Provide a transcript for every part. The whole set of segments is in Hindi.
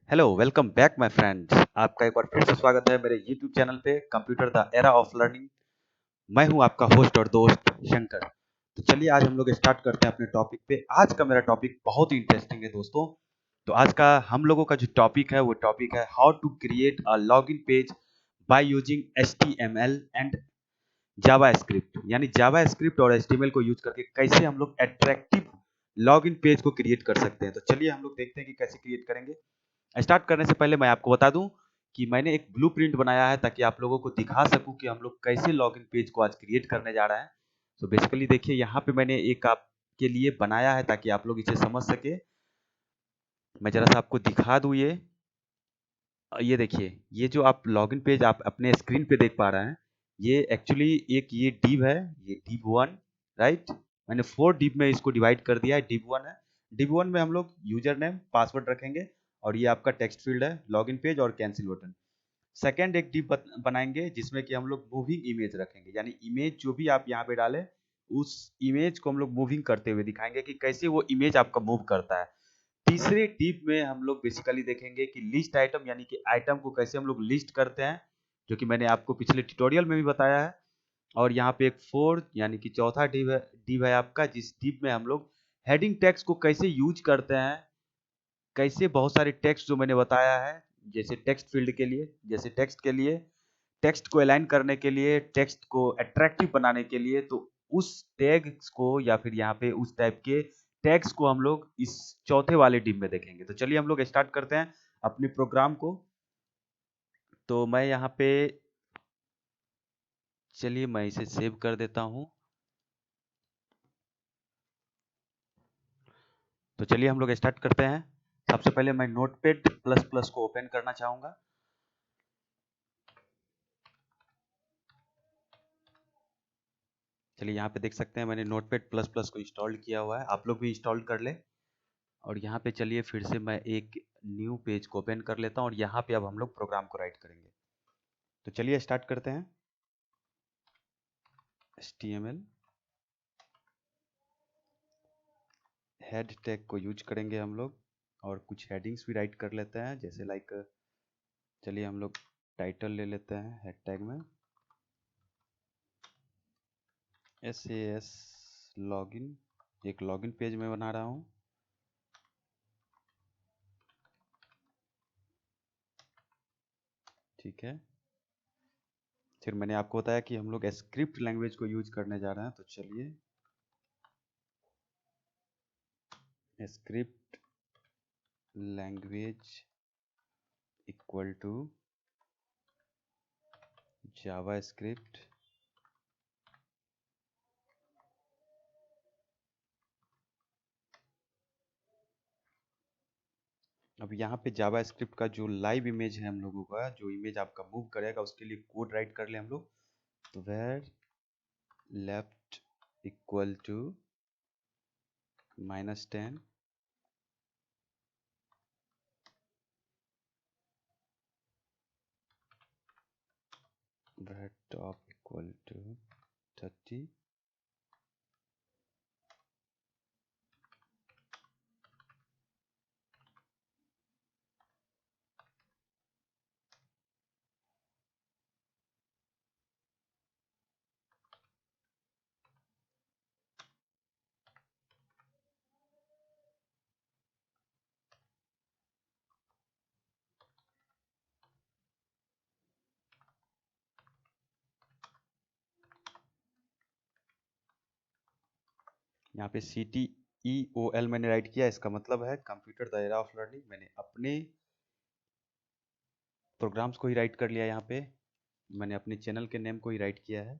Hello welcome back my friends. आपका एक बार फिर से स्वागत है मेरे यूट्यूब चैनल पे computer the era of learning. मैं हूं आपका होस्ट और दोस्त शंकर। तो चलिए आज हम लोग स्टार्ट करते हैं अपने टॉपिक पे। आज का मेरा टॉपिक बहुत ही इंटरेस्टिंग है दोस्तों। तो आज का हम लोगों का जो टॉपिक है वो टॉपिक है how to create a login page by using HTML and JavaScript. यानी जावा स्क्रिप्ट और HTML को यूज करके कैसे हम लोग अट्रैक्टिव लॉगिन पेज को क्रिएट कर सकते हैं। तो चलिए हम लोग देखते हैं कि कैसे क्रिएट करेंगे। स्टार्ट करने से पहले मैं आपको बता दूं कि मैंने एक ब्लूप्रिंट बनाया है ताकि आप लोगों को दिखा सकूं कि हम लोग कैसे लॉगिन पेज को आज क्रिएट करने जा रहे हैं। तो बेसिकली देखिए यहाँ पे मैंने एक आपके लिए बनाया है ताकि आप लोग इसे समझ सके। मैं जरा सा आपको दिखा दूं ये देखिए ये जो आप लॉगिन पेज आप अपने स्क्रीन पे देख पा रहे हैं, ये एक्चुअली एक ये डिव है, ये डिव वन, राइट। मैंने 4 डिव में इसको डिवाइड कर दिया है। डिव वन है, डिव वन में हम लोग यूजर नेम पासवर्ड रखेंगे और ये आपका टेक्स्ट फील्ड है, लॉगिन पेज और कैंसिल बटन। सेकंड एक डिव बनाएंगे जिसमें कि हम लोग मूविंग इमेज रखेंगे, यानी इमेज जो भी आप यहाँ पे डालें उस इमेज को हम लोग मूविंग करते हुए दिखाएंगे कि कैसे वो इमेज आपका मूव करता है। तीसरे टिप में हम लोग बेसिकली देखेंगे कि लिस्ट आइटम, यानी कि आइटम को कैसे हम लोग लिस्ट करते हैं, जो कि मैंने आपको पिछले ट्यूटोरियल में भी बताया है। और यहाँ पे एक फोर्थ यानी कि चौथा डिव है आपका, जिस डिव में हम लोग हेडिंग टेक्स्ट को कैसे यूज करते हैं। कैसे बहुत सारे टेक्स्ट जो मैंने बताया है, जैसे टेक्स्ट फील्ड के लिए, जैसे टेक्स्ट के लिए, टेक्स्ट को अलाइन करने के लिए, टेक्स्ट को अट्रैक्टिव बनाने के लिए, तो उस टैग्स को या फिर यहाँ पे उस टाइप के टैग्स को हम लोग इस चौथे वाले डिप में देखेंगे। तो चलिए हम लोग स्टार्ट करते हैं अपने प्रोग्राम को। तो मैं यहाँ पे, चलिए मैं इसे सेव कर देता हूँ। तो चलिए हम लोग स्टार्ट करते हैं। सबसे पहले मैं नोटपैड प्लस प्लस को ओपन करना चाहूंगा। चलिए यहाँ पे देख सकते हैं मैंने नोटपैड प्लस प्लस को इंस्टॉल किया हुआ है, आप लोग भी इंस्टॉल कर ले। और यहाँ पे चलिए फिर से मैं एक न्यू पेज को ओपन कर लेता हूँ और यहाँ पे अब हम लोग प्रोग्राम को राइट करेंगे। तो चलिए स्टार्ट करते हैं। HTML हेड टैग को यूज करेंगे हम लोग और कुछ हेडिंग्स भी राइट कर लेते हैं, जैसे लाइक चलिए हम लोग टाइटल ले लेते हैं हेड टैग में SAS लॉगिन। एक लॉगिन पेज में बना रहा हूँ, ठीक है। फिर मैंने आपको बताया कि हम लोग स्क्रिप्ट लैंग्वेज को यूज करने जा रहे हैं, तो चलिए script language equal to JavaScript. अब यहाँ पे जावा स्क्रिप्ट का जो लाइव इमेज है हम लोगों का, जो इमेज आपका मूव करेगा, उसके लिए कोड राइट कर ले हम लोग। तो var left equal to -10, var top equal to 30। यहाँ पे CTEOL मैंने राइट किया, इसका मतलब है computer the era of learning. मैंने अपने प्रोग्राम्स को ही राइट कर लिया, यहाँ पे मैंने अपने चैनल के नेम को ही राइट किया है।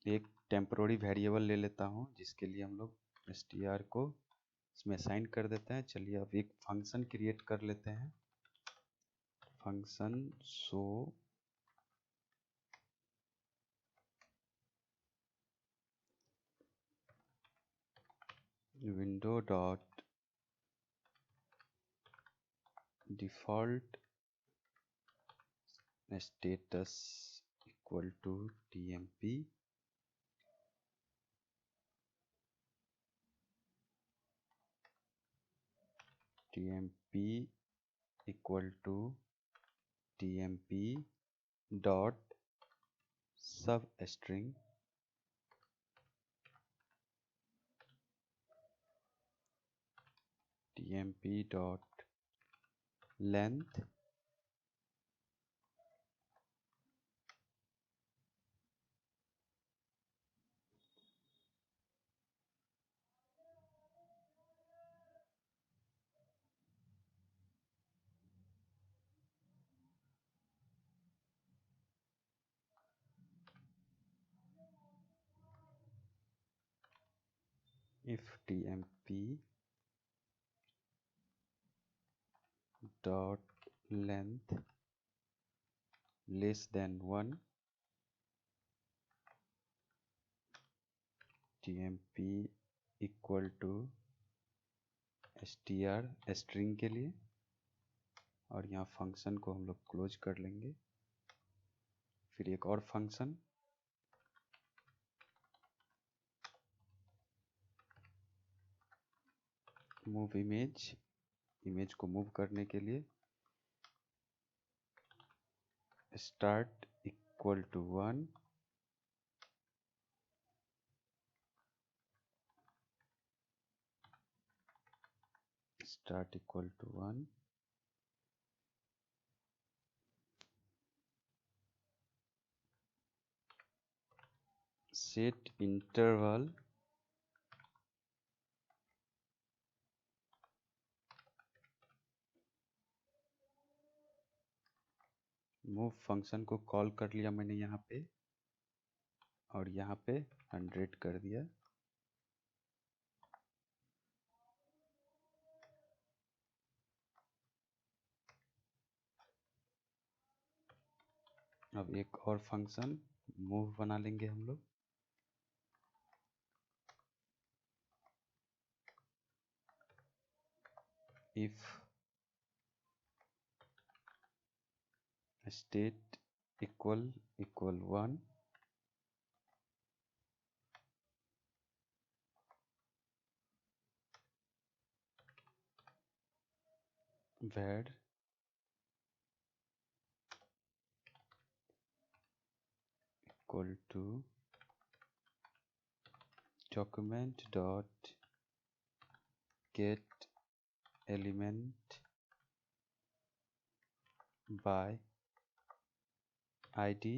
एक टेम्पोररी वेरिएबल ले लेता हूँ जिसके लिए हम लोग str को इसमें असाइन कर देते हैं। चलिए अब एक फंक्शन क्रिएट कर लेते हैं, function show window dot default status equal to tmp tmp equal to tmp dot substring tmp dot length if tmp dot length less than 1 tmp equal to str string के लिए, और यहाँ फंक्शन को हम लोग क्लोज कर लेंगे। फिर एक और फंक्शन मूव इमेज को मूव करने के लिए start equal to 1 start equal to 1 set interval move function को कॉल कर लिया मैंने यहाँ पे, और यहाँ पे 100 कर दिया। अब एक और फंक्शन मूव बना लेंगे हम लोग। If state equal 1 var equal to document dot get element by id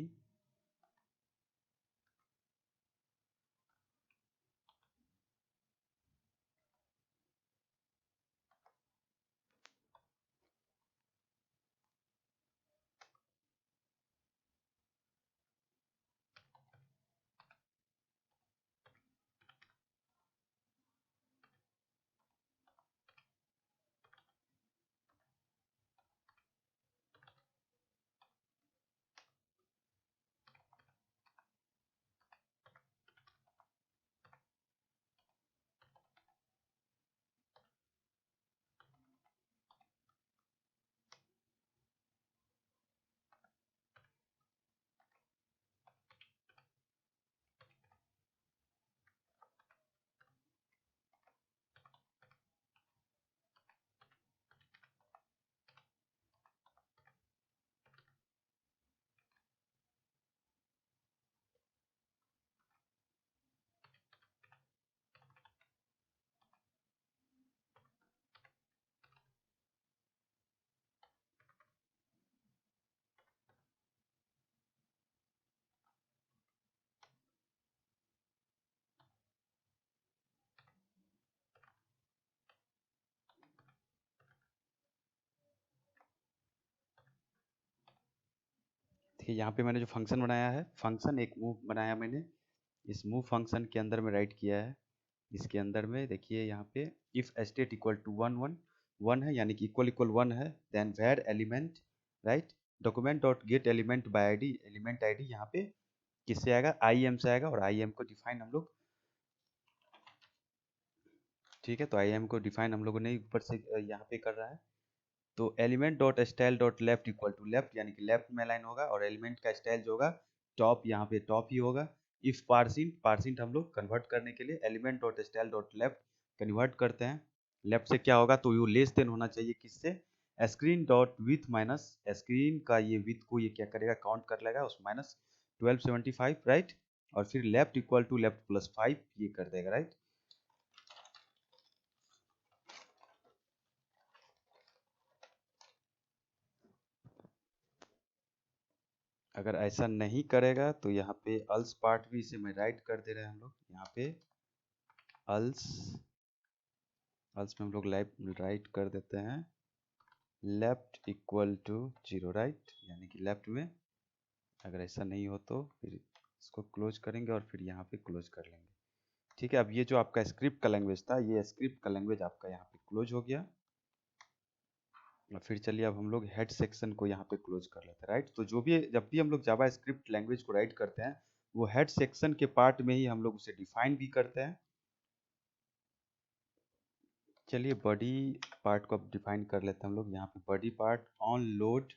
देखिए यहाँ पे मैंने जो फंक्शन बनाया है, फंक्शन एक मूव बनाया मैंने, इस मूव फंक्शन के अंदर में राइट किया है। इसके अंदर में देखिए यहाँ पे इफ स्टेट इक्वल टू 1 है, यानी कि इक्वल 1 है, then var element right document dot get element by ID, element ID यहाँ पे किससे आएगा, IAM से आएगा, और IAM को डिफाइन हम लोग, ठीक है, तो IAM को डिफाइन हम लोगों ने ऊपर से यहाँ पे कर रहा है। तो element dot style dot left equal to left, यानी कि लेफ्ट में अलाइन होगा, और एलिमेंट का स्टाइल जो होगा टॉप, यहाँ पे टॉप ही होगा। इफ पार्सिंट हम लोग कन्वर्ट करने के लिए element dot style dot left convert करते हैं, लेफ्ट से क्या होगा, तो यू लेस देन होना चाहिए किससे, screen dot with minus screen का ये विथ को ये क्या करेगा, काउंट कर लेगा उस माइनस 1275, राइट। और फिर left equal to left plus 5 ये कर देगा, राइट। अगर ऐसा नहीं करेगा तो यहाँ पे अल्स पार्ट भी इसे मैं राइट कर दे रहे हैं हम लोग, यहाँ पे अल्स अल्स में हम लोग राइट कर देते हैं लेफ्ट इक्वल टू 0, राइट, यानी कि लेफ्ट में। अगर ऐसा नहीं हो तो फिर इसको क्लोज करेंगे और फिर यहाँ पे क्लोज कर लेंगे, ठीक है। अब ये जो आपका स्क्रिप्ट का लैंग्वेज था, ये स्क्रिप्ट का लैंग्वेज आपका यहाँ पे क्लोज हो गया। और फिर चलिए अब हम लोग हेड सेक्शन को यहाँ पे क्लोज कर लेते हैं, राइट। तो जो भी जब भी हम लोग जावा स्क्रिप्ट लैंग्वेज को राइट करते हैं, वो हेड सेक्शन के पार्ट में ही हम लोग उसे डिफाइन भी करते हैं। चलिए बॉडी पार्ट को अब डिफाइन कर लेते हैं हम लोग। यहाँ पे बॉडी पार्ट ऑन लोड,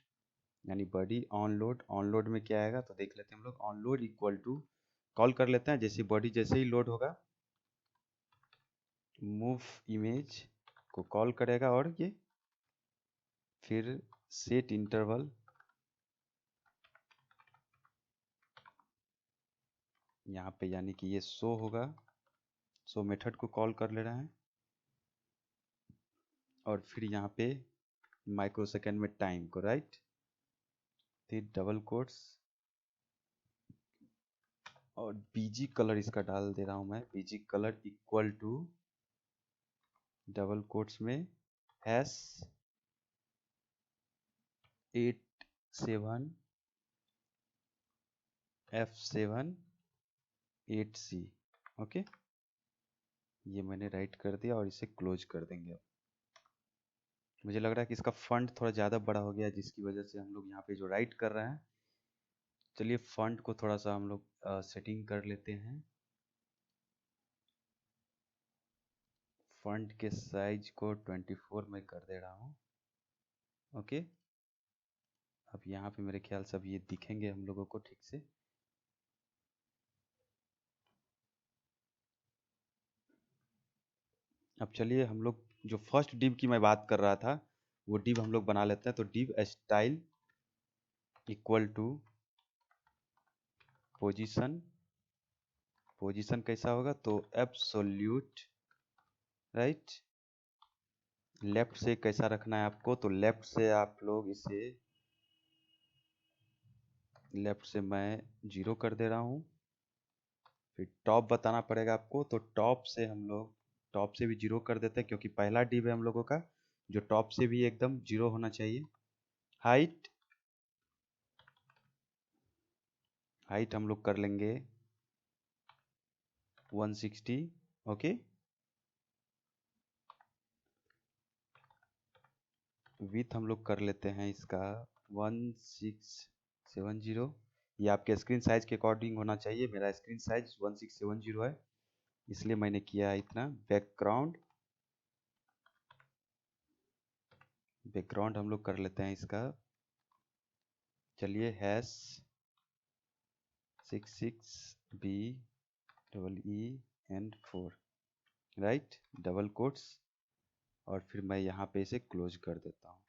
यानी बॉडी ऑन लोड में क्या आएगा तो देख लेते हैं हम लोग। On load equal to call कर लेते हैं, जैसे बॉडी जैसे ही लोड होगा मूव इमेज को कॉल करेगा, और ये फिर सेट इंटरवल यहाँ पे, यानी कि ये शो होगा, शो मेथड को कॉल कर ले रहे हैं। और फिर यहाँ पे माइक्रो सेकेंड में टाइम को, राइट, फिर डबल कोट्स और बीजी कलर इसका डाल दे रहा हूँ मैं, BG colour equal to double quotes में हैश 87 F7 8C, ओके। ये मैंने राइट कर दिया और इसे क्लोज कर देंगे। अब मुझे लग रहा है कि इसका फंट थोड़ा ज़्यादा बड़ा हो गया, जिसकी वजह से हम लोग यहाँ पे जो राइट कर रहे हैं, चलिए फंट को थोड़ा सा हम लोग सेटिंग कर लेते हैं। फंट के साइज को 24 में कर दे रहा हूँ, ओके। अब यहाँ पे मेरे ख्याल से अब ये दिखेंगे हम लोगों को ठीक से। अब चलिए हम लोग जो फर्स्ट डिव की मैं बात कर रहा था, वो डिव हम लोग बना लेते हैं। तो div style equal to position, position कैसा होगा तो एब्सोल्यूट, राइट। लेफ्ट से कैसा रखना है आपको, तो लेफ्ट से आप लोग इसे, लेफ्ट से मैं 0 कर दे रहा हूँ। फिर टॉप बताना पड़ेगा आपको, तो टॉप से हम लोग टॉप से भी 0 कर देते हैं, क्योंकि पहला डिव है हम लोगों का जो टॉप से भी एकदम 0 होना चाहिए। हाइट, हाइट हम लोग कर लेंगे 160, ओके। विथ हम लोग कर लेते हैं इसका 1670। ये आपके स्क्रीन साइज के अकॉर्डिंग होना चाहिए, मेरा स्क्रीन साइज 1670 है, इसलिए मैंने किया इतना। बैकग्राउंड, बैकग्राउंड हम लोग कर लेते हैं इसका, चलिए hash 66BEE4, right, double quotes, और फिर मैं यहाँ पे इसे क्लोज कर देता हूँ।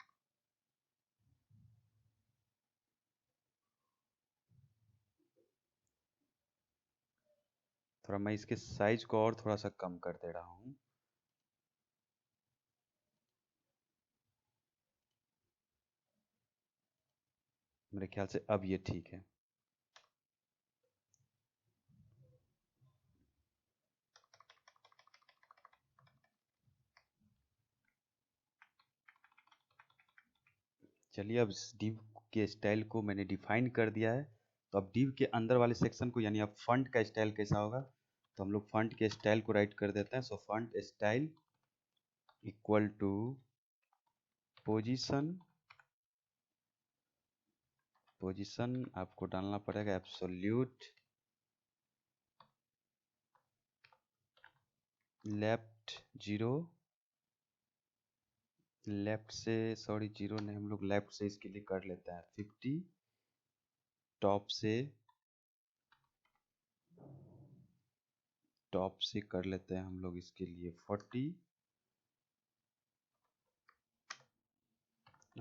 थोड़ा मैं इसके साइज को और थोड़ा सा कम कर दे रहा हूँ। मेरे ख्याल से अब ये ठीक है। चलिए अब इस डिव के स्टाइल को मैंने डिफाइन कर दिया है। तो अब डिव के अंदर वाले सेक्शन को, यानी अब फंट का स्टाइल कैसा होगा, तो हम लोग फंट के स्टाइल को राइट कर देते हैं। So font style equal to position, position आपको डालना पड़ेगा एब्सोल्यूट लेफ्ट 0, लेफ्ट से सॉरी 0 नहीं, हम लोग लेफ्ट से इसके लिए कर लेते हैं 50, टॉप से, टॉप से कर लेते हैं हम लोग इसके लिए 40,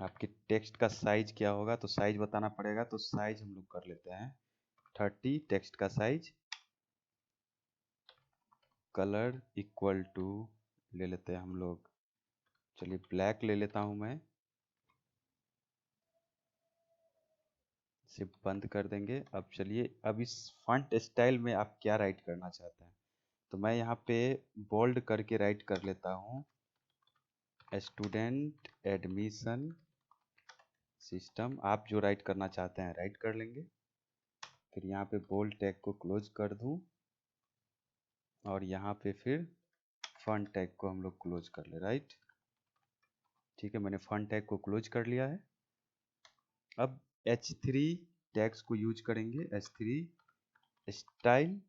आपके टेक्स्ट का साइज क्या होगा, तो साइज बताना पड़ेगा। तो साइज हम लोग कर लेते हैं 30 टेक्स्ट का साइज। कलर इक्वल टू ले लेते हैं हम लोग, चलिए ब्लैक ले लेता हूं मैं, इसे बंद कर देंगे। अब चलिए, अब इस फॉन्ट स्टाइल में आप क्या राइट करना चाहते हैं, तो मैं यहाँ पे बोल्ड करके राइट कर लेता हूँ, स्टूडेंट एडमिशन सिस्टम। आप जो राइट करना चाहते हैं राइट कर लेंगे। फिर यहाँ पे बोल्ड टैग को क्लोज कर दूं, और यहाँ पे फिर फॉन्ट टैग को हम लोग क्लोज कर ले, राइट। ठीक है, मैंने फॉन्ट टैग को क्लोज कर लिया है। अब H3 टैग्स को यूज करेंगे। H3 style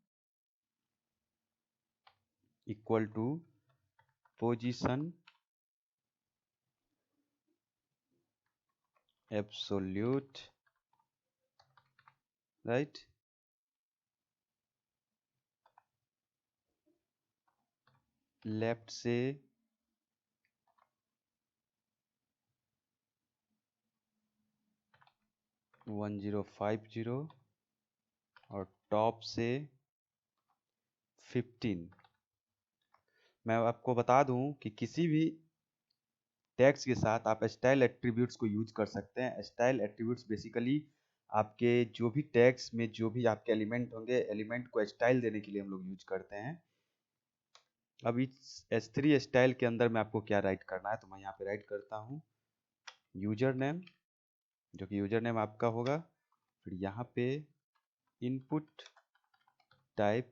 equal to position absolute, right. Left से 1050 और टॉप से 15। मैं आपको बता दूं कि किसी भी टैग्स के साथ आप स्टाइल एट्रीब्यूट्स को यूज कर सकते हैं। स्टाइल एट्रीब्यूट्स बेसिकली आपके जो भी टैग्स में जो भी आपके एलिमेंट होंगे, एलिमेंट को स्टाइल देने के लिए हम लोग यूज करते हैं। अब इस S3 स्टाइल के अंदर में आपको क्या राइट करना है, तो मैं यहाँ पे राइट करता हूँ यूजर नेम, जो कि यूजर नेम आपका होगा। फिर यहाँ पे इनपुट टाइप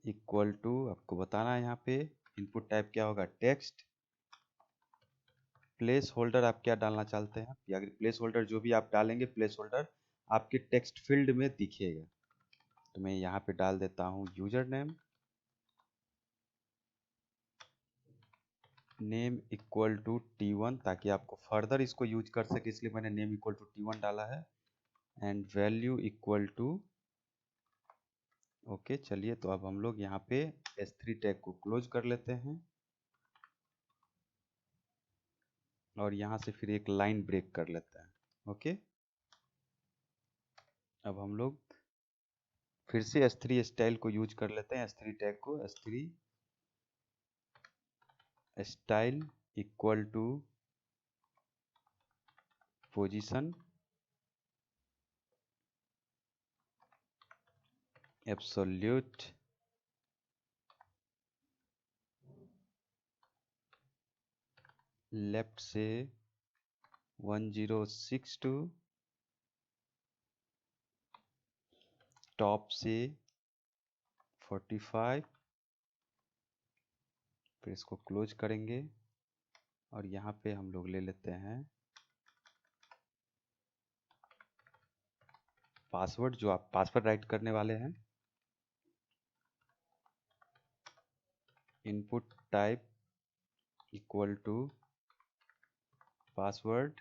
इक्वल टू, आपको बताना है यहाँ पे इनपुट टाइप क्या होगा, टेक्स्ट। प्लेस होल्डर आप क्या डालना चाहते हैं, या प्लेस होल्डर जो भी आप डालेंगे, प्लेस होल्डर आपके टेक्स्ट फील्ड में दिखेगा। तो मैं यहाँ पे डाल देता हूँ username, name equal to T1, ताकि आपको फर्दर इसको यूज कर सके, इसलिए मैंने नेम इक्वल टू T1 डाला है। And value equal to, okay. चलिए, तो अब हम लोग यहाँ पे S3 टैग को क्लोज कर लेते हैं, और यहाँ से फिर एक लाइन ब्रेक कर लेते हैं, ओके। अब हम लोग फिर से S3 स्टाइल को यूज कर लेते हैं, S3 टैग को, S3 style equal to position absolute left से 1062, टॉप से 45। फिर इसको क्लोज करेंगे, और यहाँ पे हम लोग ले लेते हैं पासवर्ड, जो आप पासवर्ड राइट करने वाले हैं। Input type equal to password,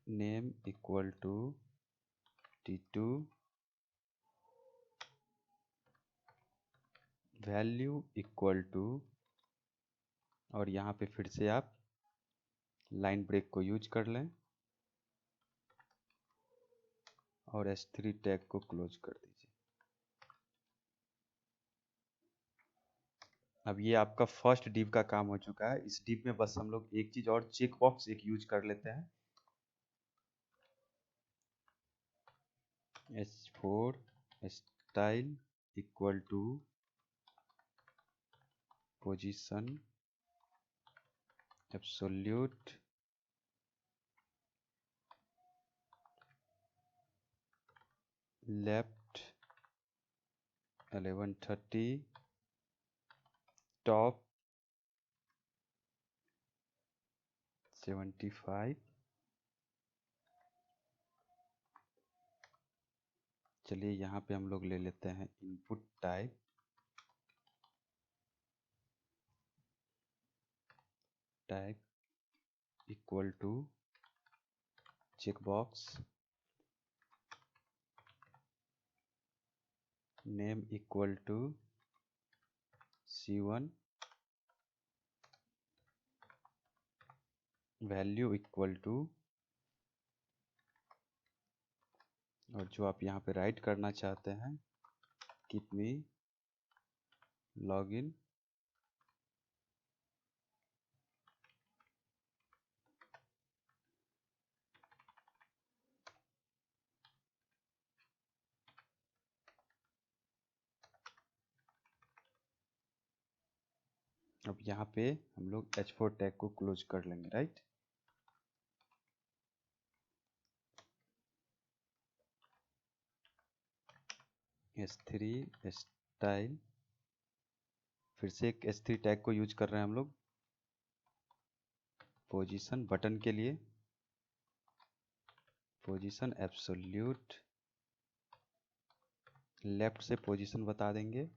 name equal to T2, value equal to, और यहाँ पे फिर से आप लाइन ब्रेक को यूज कर लें, और S3 टैग को क्लोज कर दीजिए। अब ये आपका फर्स्ट डिव का काम हो चुका है। इस डिव में बस हम लोग एक चीज और, चेक बॉक्स एक यूज कर लेते हैं। H4 style equal to position absolute left 1130, top 75। चलिए, यहाँ पे हम लोग ले लेते हैं input type, equal to check box, name equal to C1 value equal to, और जो आप यहाँ पे राइट करना चाहते हैं, कीप मी लॉगिन अब यहाँ पे हम लोग H4 टैग को क्लोज कर लेंगे, राइट। S3 स्टाइल, फिर से एक S3 टैग को यूज कर रहे हैं हम लोग पोजीशन बटन के लिए, पोजीशन एब्सोल्यूट, लेफ्ट से पोजीशन बता देंगे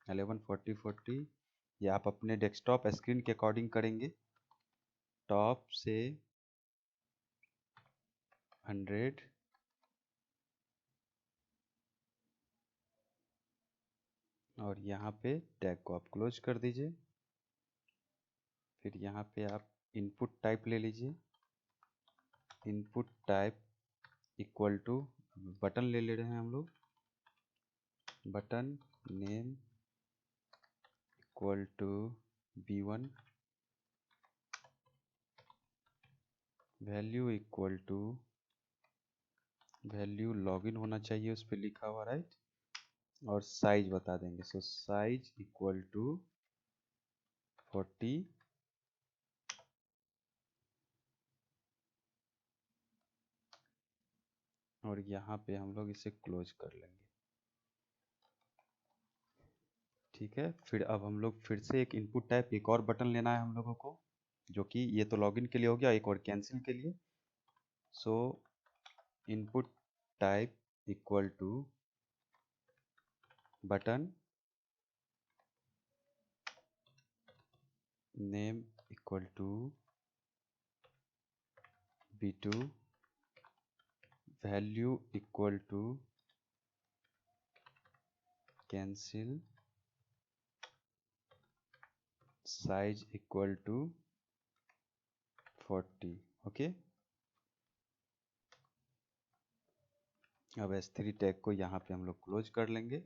11 40 40, या आप अपने डेस्कटॉप स्क्रीन के अकॉर्डिंग करेंगे। टॉप से 100, और यहाँ पे टैग को आप क्लोज कर दीजिए। फिर यहाँ पे आप इनपुट टाइप ले लीजिए, input type equal to, button ले रहे हैं हम लोग, button name equal to B1, value equal to, value login होना चाहिए उस पर लिखा हुआ, राइट। और साइज बता देंगे, सो साइज इक्वल टू 40, और यहाँ पे हम लोग इसे क्लोज कर लेंगे, ठीक है। फिर अब हम लोग फिर से एक इनपुट टाइप, एक और बटन लेना है हम लोगों को, जो कि ये तो लॉगिन के लिए हो गया, एक और कैंसिल के लिए। So input type equal to button name equal to B2, value equal to cancel, size equal to 40, okay. अब S3 टैग को यहाँ पे हम लोग क्लोज कर लेंगे,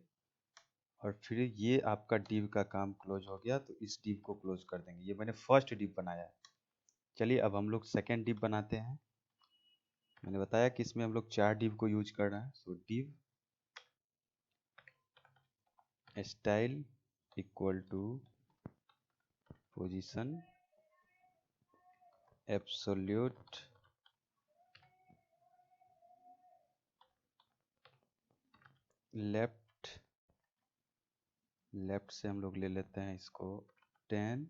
और फिर ये आपका डिव का काम क्लोज हो गया, तो इस डिव को क्लोज कर देंगे। ये मैंने फर्स्ट डिव बनाया है। चलिए अब हम लोग सेकेंड डिव बनाते हैं। मैंने बताया कि इसमें हम लोग 4 डिव को यूज कर रहे हैं। So div style equal to position absolute, left, left से हम लोग ले लेते हैं इसको 10,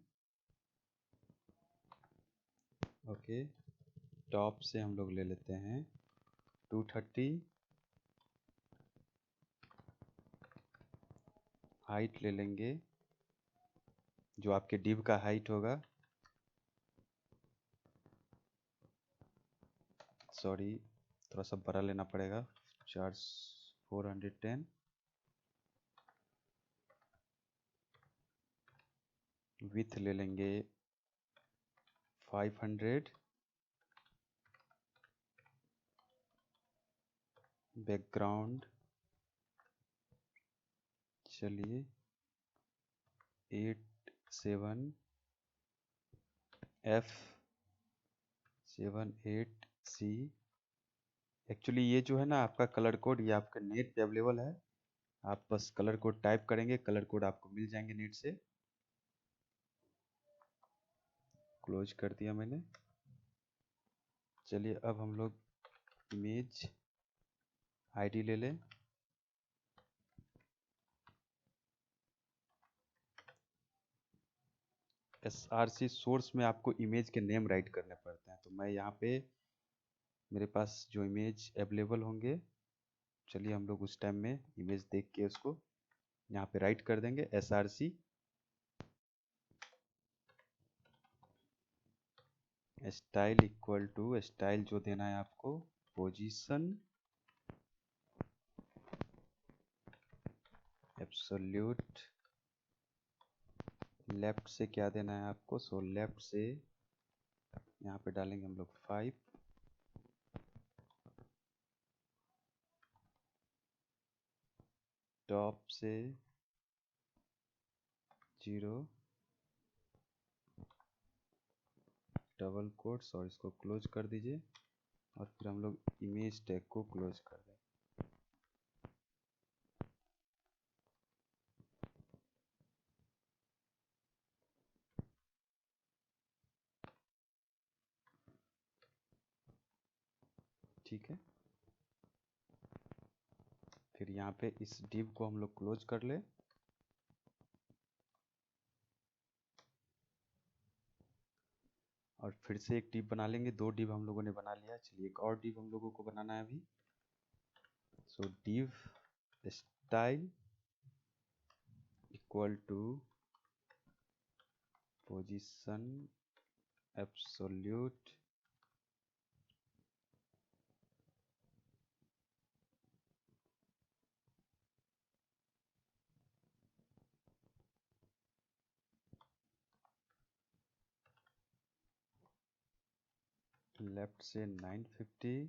ओके। टॉप से हम लोग ले लेते हैं 230, हाइट ले लेंगे जो आपके डिव का हाइट होगा, सॉरी थोड़ा सा बड़ा लेना पड़ेगा, 410, विथ ले लेंगे 500, बैकग्राउंड चलिए 87F78C। एक्चुअली ये जो है ना आपका कलर कोड, ये आपका नेट पे अवेलेबल है, आप बस कलर कोड टाइप करेंगे, कलर कोड आपको मिल जाएंगे नेट से। क्लोज कर दिया मैंने। चलिए अब हम लोग इमेज आईडी ले लें, SRC सोर्स में आपको इमेज के नेम राइट करने पड़ते हैं, तो मैं यहाँ पे मेरे पास जो इमेज अवेलेबल होंगे, चलिए हम लोग उस टाइम में इमेज देख के उसको यहाँ पे राइट कर देंगे SRC style equal to, style जो देना है आपको पोजीशन एब्सोल्यूट लेफ्ट से क्या देना है आपको, सो लेफ्ट से यहाँ पे डालेंगे हम लोग 5, टॉप से 0, डबल कोट्स, और इसको क्लोज कर दीजिए और फिर हम लोग इमेज टैग को क्लोज कर दें। ठीक है, फिर यहाँ पे इस div को हम लोग क्लोज कर ले और फिर से एक div बना लेंगे। 2 div हम लोगों ने बना लिया, चलिए एक और div हम लोगों को बनाना है अभी। So div style equal to position absolute left से 950,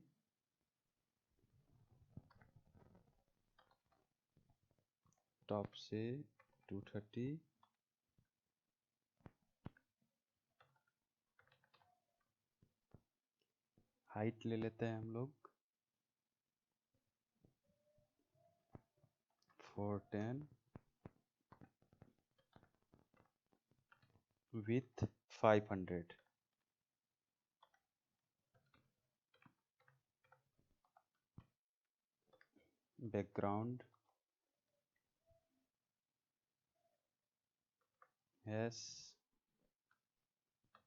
टॉप से 230, हाइट ले लेते हैं हम लोग 410, with 500, background hash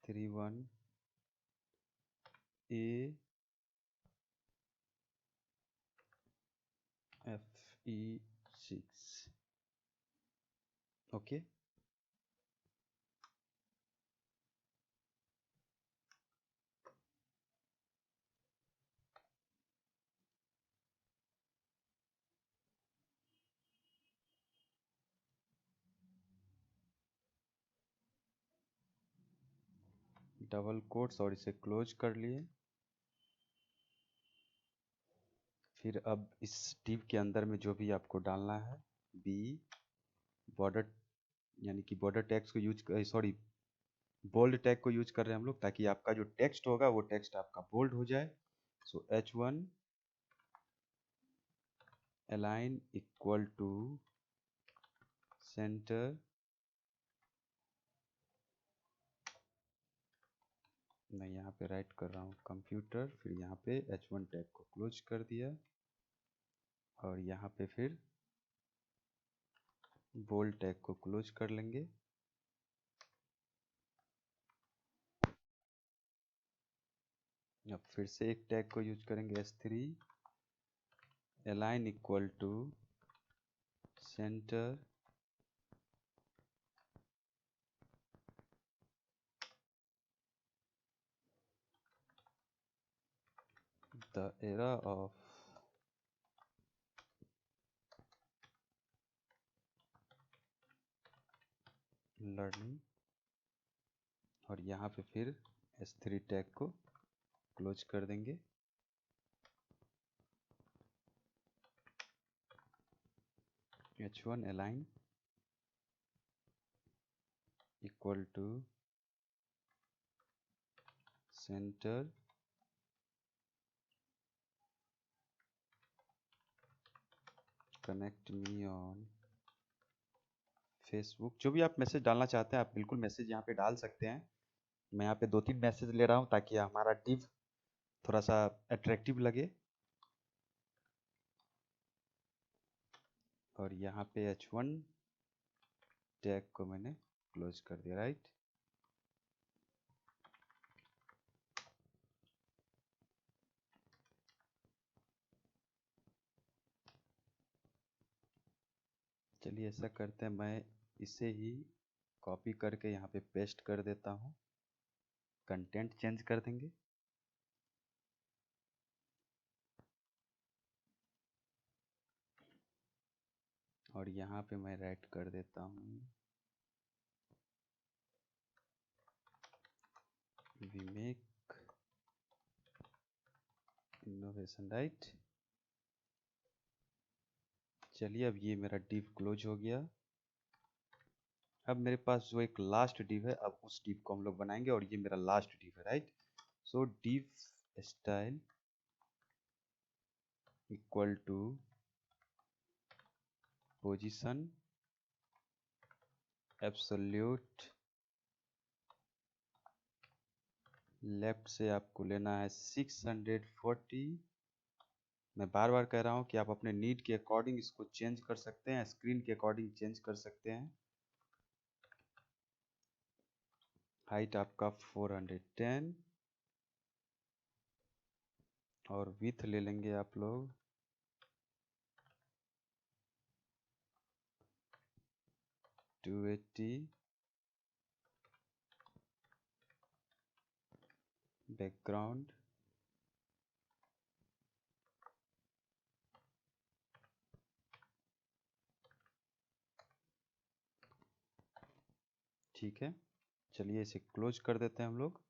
31 A FE6, okay. Double quotes और इसे क्लोज कर लिए। फिर अब इस div के अंदर में जो भी आपको डालना है, बी बॉर्डर, यानी कि बॉर्डर टैग्स को यूज, सॉरी बोल्ड टैग को यूज कर रहे हैं हम लोग, ताकि आपका जो टेक्स्ट होगा वो टेक्स्ट आपका बोल्ड हो जाए। So H1 align equal to centre, मैं यहाँ पे राइट कर रहा हूँ कंप्यूटर, फिर यहाँ पे H1 टैग को क्लोज कर दिया और यहाँ पे फिर बोल्ड टैग को क्लोज कर लेंगे। अब फिर से एक टैग को यूज करेंगे S3 align equal to centre, the era of learning, और यहाँ पे फिर S3 टैग को क्लोज कर देंगे। H1 align equal to centre, connect me on Facebook. जो भी आप मैसेज डालना चाहते हैं आप बिल्कुल मैसेज यहाँ पे डाल सकते हैं। मैं यहाँ पे 2-3 मैसेज ले रहा हूँ ताकि हमारा div थोड़ा सा अट्रैक्टिव लगे। और यहाँ पे H1 टैग को मैंने क्लोज कर दिया, राइट। चलिए ऐसा करते हैं, मैं इसे ही कॉपी करके यहाँ पे पेस्ट कर देता हूँ, कंटेंट चेंज कर देंगे। और यहाँ पे मैं राइट कर देता हूँ वी मेक इनोवेशन, राइट। चलिए अब ये मेरा div क्लोज हो गया। अब मेरे पास जो एक लास्ट div है, अब उस div को हम लोग बनाएंगे और ये मेरा लास्ट div है, right. So div style equal to position absolute, left से आपको लेना है 640। मैं बार बार कह रहा हूँ कि आप अपने नीड के अकॉर्डिंग इसको चेंज कर सकते हैं, स्क्रीन के अकॉर्डिंग चेंज कर सकते हैं। हाइट आपका 410 और विथ ले लेंगे आप लोग 280। बैकग्राउंड ठीक है। चलिए इसे क्लोज कर देते हैं हम लोग।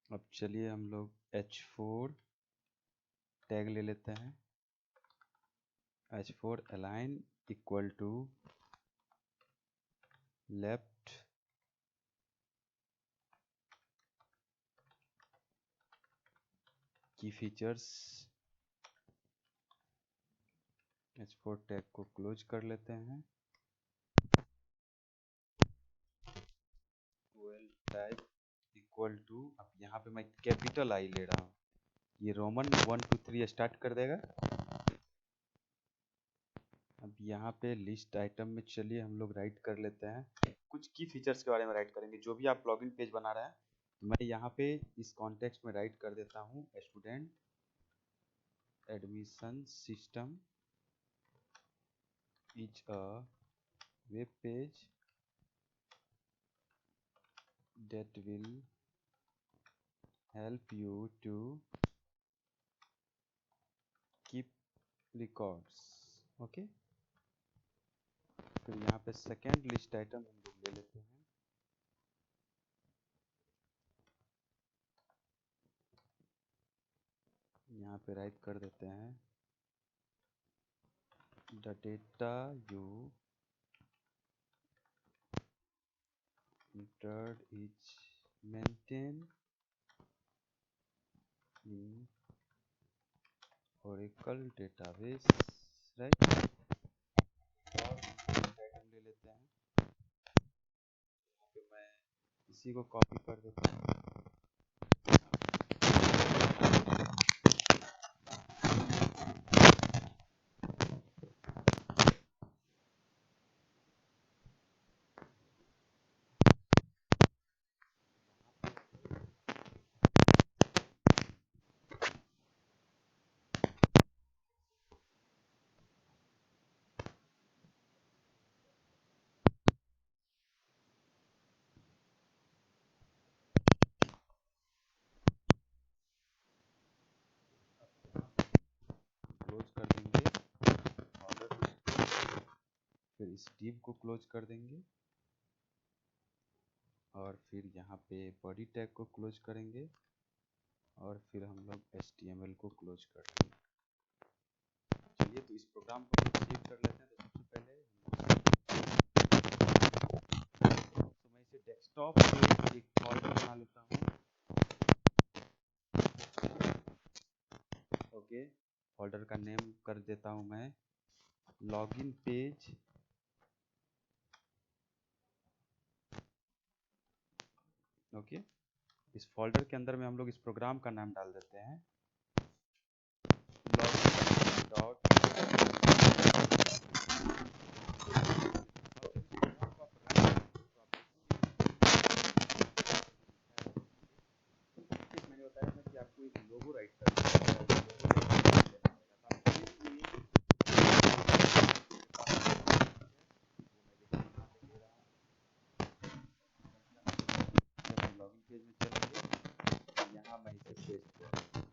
अब चलिए हम लोग H4 टैग ले लेते हैं। H4 align equal to left की फीचर्स। H4 टैग को क्लोज कर लेते हैं। टाइप इक्वल टू, अब यहाँ पे मैं कैपिटल आई ले रहा हूँ, ये रोमन 1 2 3 स्टार्ट कर देगा। अब यहाँ पे लिस्ट आइटम में चलिए हम लोग राइट कर लेते हैं, कुछ की फीचर्स के बारे में राइट करेंगे। जो भी आप लॉगिन पेज बना रहे हैं, मैं यहाँ पे इस कॉन्टेक्स्ट में राइट कर देता हूँ student admission system is a web page that will help you to keep records, okay. फिर यहाँ पे सेकेंड लिस्ट आइटम हम लोग ले लेते हैं। यहाँ पे राइट कर देते हैं the data you entered is maintained in Oracle database, right. और आइटम ले लेते हैं, फिर मैं इसी को कॉपी कर देता हूँ। क्लोज कर देंगे ऑर्डर, फिर इस div को क्लोज कर देंगे और फिर यहाँ पे बॉडी टैग को क्लोज करेंगे और फिर हम लोग HTML को क्लोज कर देंगे। चलिए तो इस प्रोग्राम को हम सेव कर लेते हैं। तो सबसे पहले तो मैं इसे डेस्कटॉप पे एक फोल्डर बना लेता हूँ, ओके। फोल्डर का नेम कर देता हूँ मैं लॉगिन पेज, ओके। इस फोल्डर के अंदर में हम लोग इस प्रोग्राम का नाम डाल देते हैं login डॉट। मैंने बताया था कि आपको एक लोगो राइट करना है। लॉगिन पेज में चलेंगे, यहाँ मैं इसे पेस्ट कर दूँ।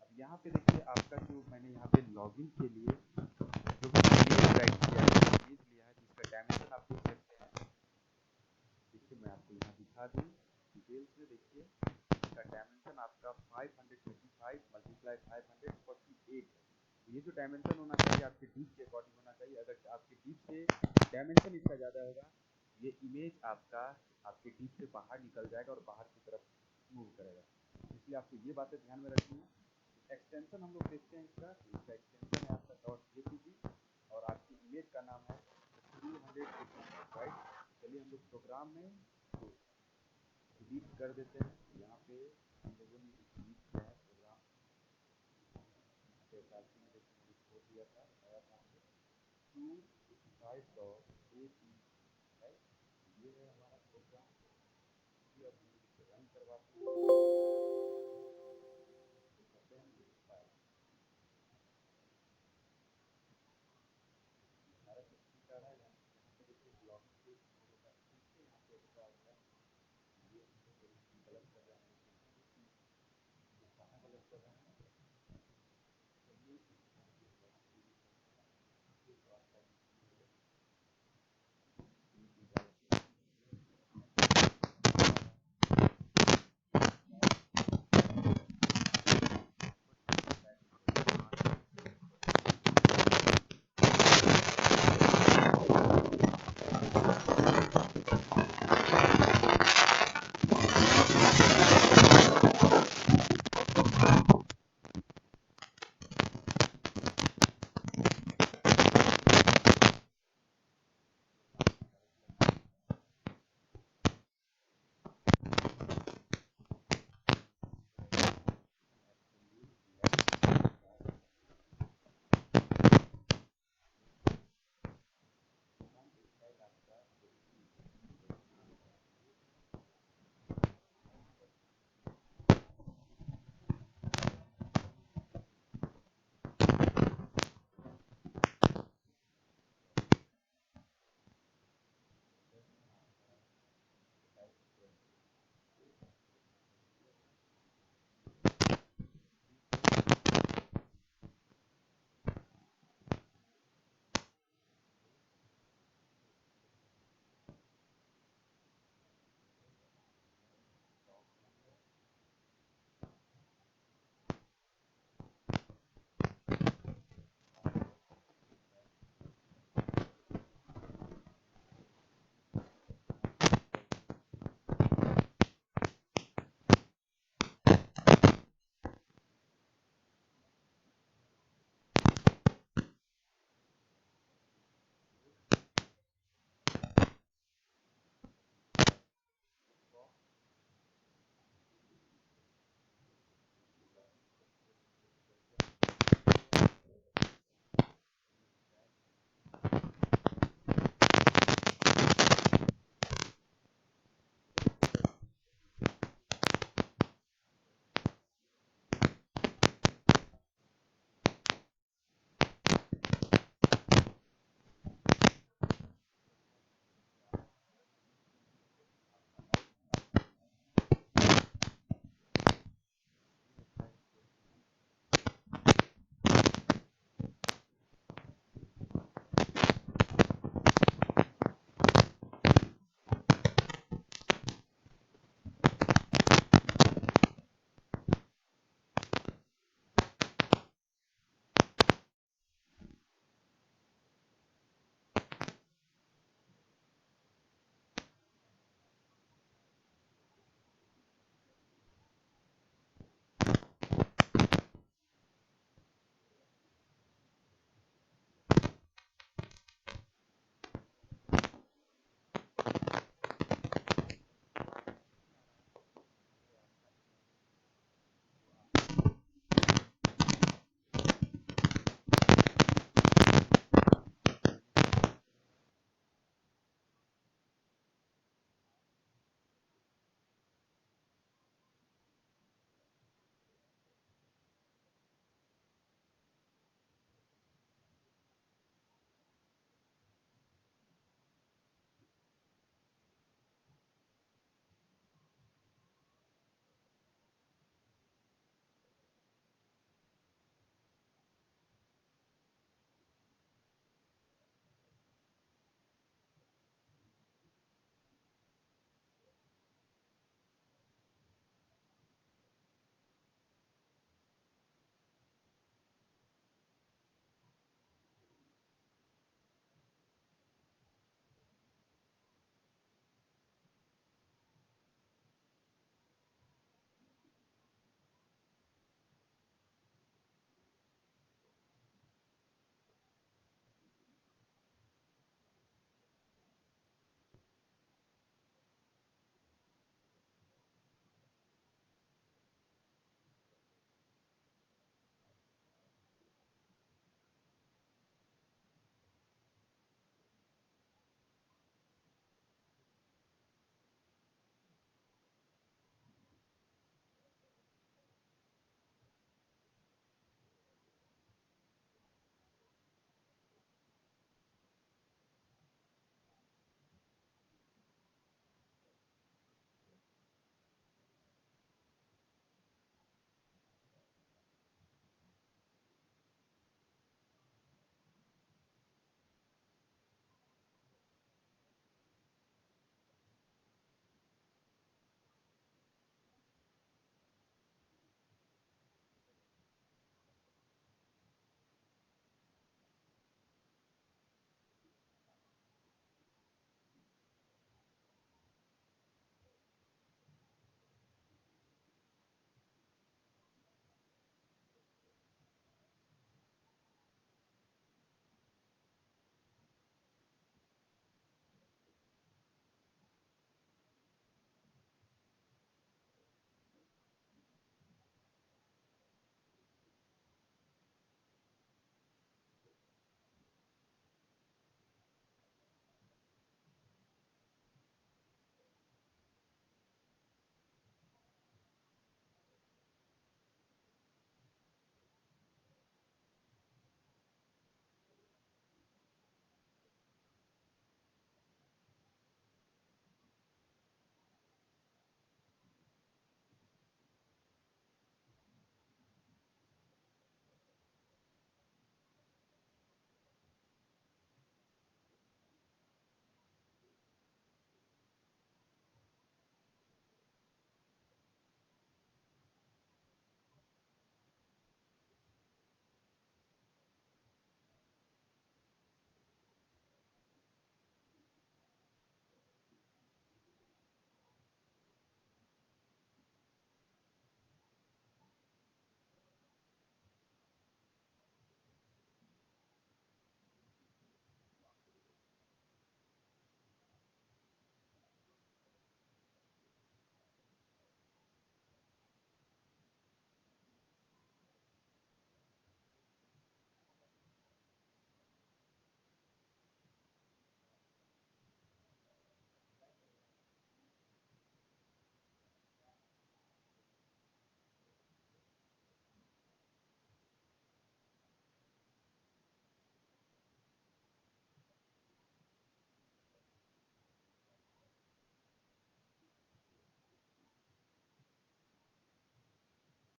अब यहाँ पे देखिए आपका जो मैंने यहाँ पे लॉगिन के लिए जो भी पेज राइट किया है, पेज लिया है, जिसका डायमेंशन आप देख सकते हैं, 525 मल्टीप्लाई 548 है। ये जो डायमेंशन होना चाहिए आपके डीप के अकॉर्डिंग होना चाहिए। अगर आपके डीप से डायमेंशन इसका ज़्यादा होगा, ये इमेज आपका आपके डीप से बाहर निकल जाएगा और बाहर की तरफ मूव करेगा। इसलिए आपको ये बातें ध्यान में रखनी है। एक्सटेंशन हम लोग देखते हैं इसका एक्सटेंशन है आपका .jpg और आपकी इमेज का नाम है 380, राइट। चलिए हम लोग प्रोग्राम में डिलीट कर देते हैं। यहाँ पे हम लोगों ने डिलीट किया है प्रोग्राम छोड़ दिया था, बताया था हमने 255.jpg, राइट। ये है हमारा प्रोग्राम। अब हम इसे रन करवाते हैं, तो करते हैं एक्सपायर। हमारा सब ठीक आ रहा है। यहाँ पे देखिए ब्लॉक के यहाँ पे एक्स्ट्रा आ गया, ये हम लोग गलत कर रहे हैं। कहाँ गलत कर रहे हैं,